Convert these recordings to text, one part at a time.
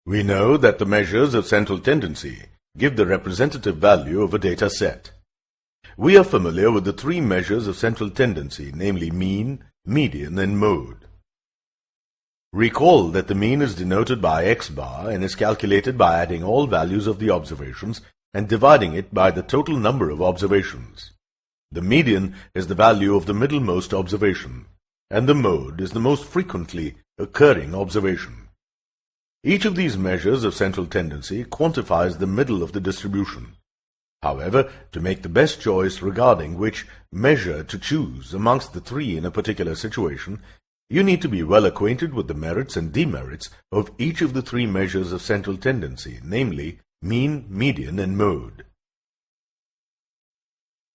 We know that the measures of central tendency give the representative value of a data set. We are familiar with the three measures of central tendency, namely mean, median, and mode. Recall that the mean is denoted by x bar and is calculated by adding all values of the observations and dividing it by the total number of observations. The median is the value of the middlemost observation, and the mode is the most frequently occurring observation. Each of these measures of central tendency quantifies the middle of the distribution. However, to make the best choice regarding which measure to choose amongst the three in a particular situation, you need to be well acquainted with the merits and demerits of each of the three measures of central tendency, namely mean, median, and mode.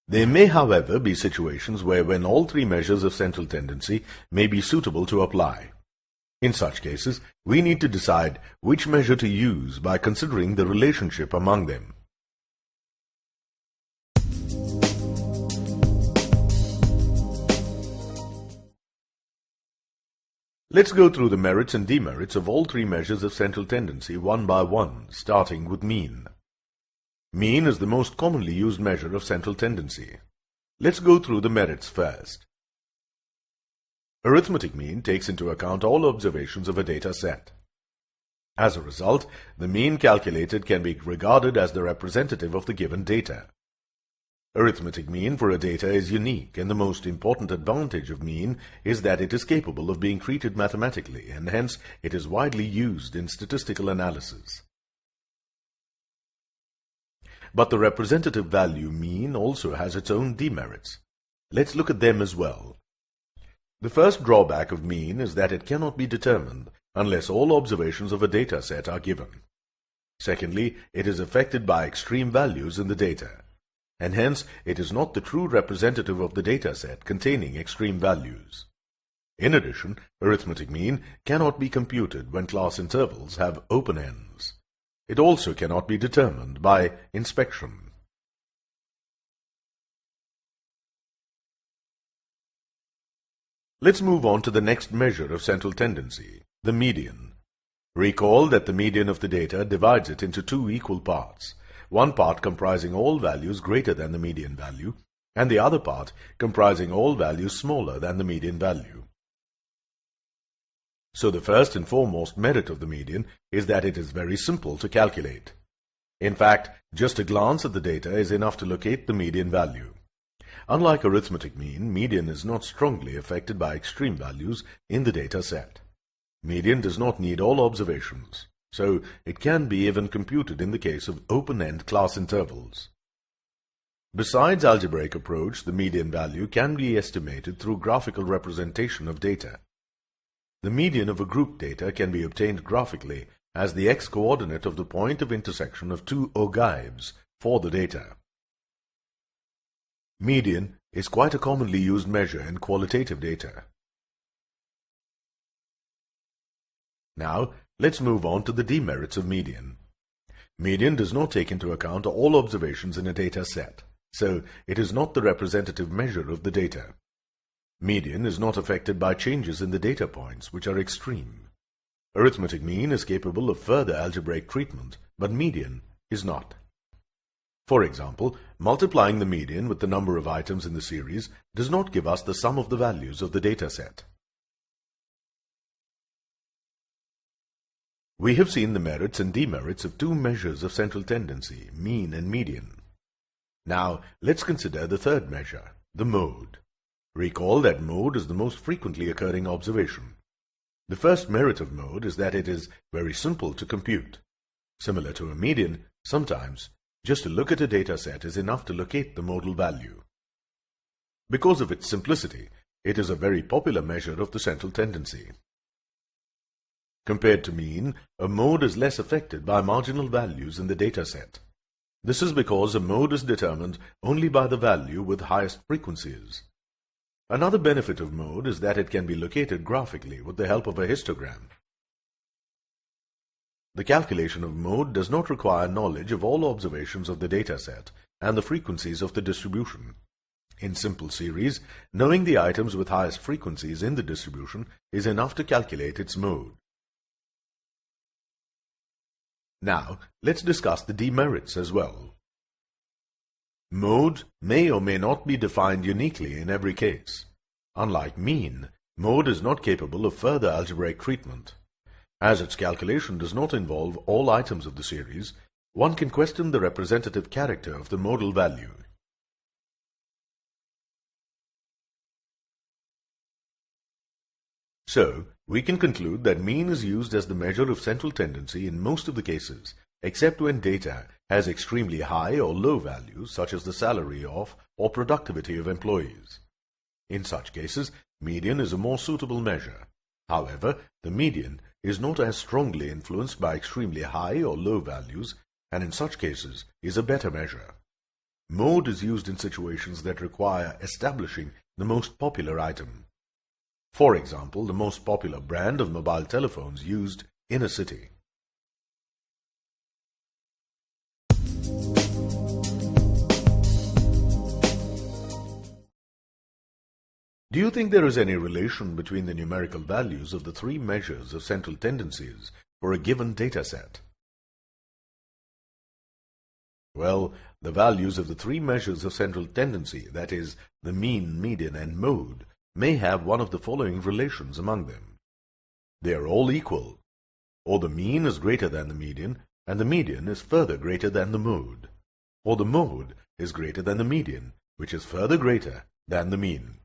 There may, however, be situations when all three measures of central tendency may be suitable to apply. In such cases, we need to decide which measure to use by considering the relationship among them. Let's go through the merits and demerits of all three measures of central tendency one by one, starting with mean. Mean is the most commonly used measure of central tendency. Let's go through the merits first. Arithmetic mean takes into account all observations of a data set. As a result, the mean calculated can be regarded as the representative of the given data. Arithmetic mean for a data is unique, and the most important advantage of mean is that it is capable of being treated mathematically, and hence it is widely used in statistical analysis. But the representative value mean also has its own demerits. Let's look at them as well. The first drawback of mean is that it cannot be determined unless all observations of a data set are given. Secondly, it is affected by extreme values in the data, and hence it is not the true representative of the data set containing extreme values. In addition, arithmetic mean cannot be computed when class intervals have open ends. It also cannot be determined by inspection. Let's move on to the next measure of central tendency, the median. Recall that the median of the data divides it into two equal parts, one part comprising all values greater than the median value, and the other part comprising all values smaller than the median value. So the first and foremost merit of the median is that it is very simple to calculate. In fact, just a glance at the data is enough to locate the median value. Unlike arithmetic mean, median is not strongly affected by extreme values in the data set. Median does not need all observations, so it can be even computed in the case of open-end class intervals. Besides algebraic approach, the median value can be estimated through graphical representation of data. The median of a group data can be obtained graphically as the x-coordinate of the point of intersection of two ogives for the data. Median is quite a commonly used measure in qualitative data. Now, let's move on to the demerits of median. Median does not take into account all observations in a data set, so it is not the representative measure of the data. Median is not affected by changes in the data points, which are extreme. Arithmetic mean is capable of further algebraic treatment, but median is not. For example, multiplying the median with the number of items in the series does not give us the sum of the values of the data set. We have seen the merits and demerits of two measures of central tendency, mean and median. Now, let's consider the third measure, the mode. Recall that mode is the most frequently occurring observation. The first merit of mode is that it is very simple to compute. Similar to a median, sometimes just to look at a data set is enough to locate the modal value. Because of its simplicity, it is a very popular measure of the central tendency. Compared to mean, a mode is less affected by marginal values in the data set. This is because a mode is determined only by the value with highest frequencies. Another benefit of mode is that it can be located graphically with the help of a histogram. The calculation of mode does not require knowledge of all observations of the data set and the frequencies of the distribution. In simple series, knowing the items with highest frequencies in the distribution is enough to calculate its mode. Now, let's discuss the demerits as well. Mode may or may not be defined uniquely in every case. Unlike mean, mode is not capable of further algebraic treatment. As its calculation does not involve all items of the series, one can question the representative character of the modal value. So, we can conclude that mean is used as the measure of central tendency in most of the cases, except when data has extremely high or low values, such as the salary of or productivity of employees. In such cases, median is a more suitable measure. However, the median is not as strongly influenced by extremely high or low values, and in such cases is a better measure. Mode is used in situations that require establishing the most popular item. For example, the most popular brand of mobile telephones used in a city. Do you think there is any relation between the numerical values of the three measures of central tendencies for a given data set? Well, the values of the three measures of central tendency, that is, the mean, median, and mode, may have one of the following relations among them. They are all equal, or the mean is greater than the median, and the median is further greater than the mode, or the mode is greater than the median, which is further greater than the mean.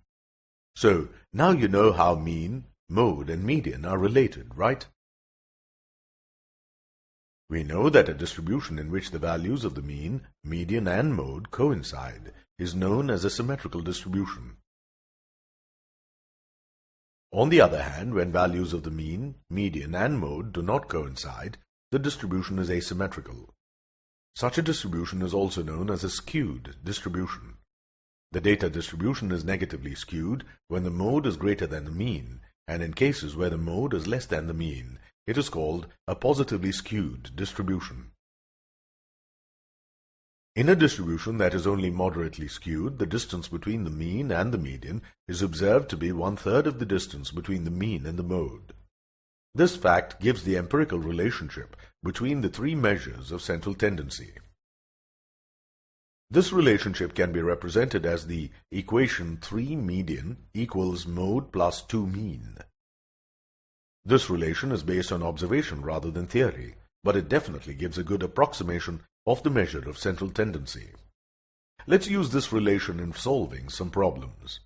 So, now you know how mean, mode, and median are related, right? We know that a distribution in which the values of the mean, median, and mode coincide is known as a symmetrical distribution. On the other hand, when values of the mean, median, and mode do not coincide, the distribution is asymmetrical. Such a distribution is also known as a skewed distribution. The data distribution is negatively skewed when the mode is greater than the mean, and in cases where the mode is less than the mean, it is called a positively skewed distribution. In a distribution that is only moderately skewed, the distance between the mean and the median is observed to be 1/3 of the distance between the mean and the mode. This fact gives the empirical relationship between the three measures of central tendency. This relationship can be represented as the equation 3 median equals mode plus 2 mean. This relation is based on observation rather than theory, but it definitely gives a good approximation of the measure of central tendency. Let's use this relation in solving some problems.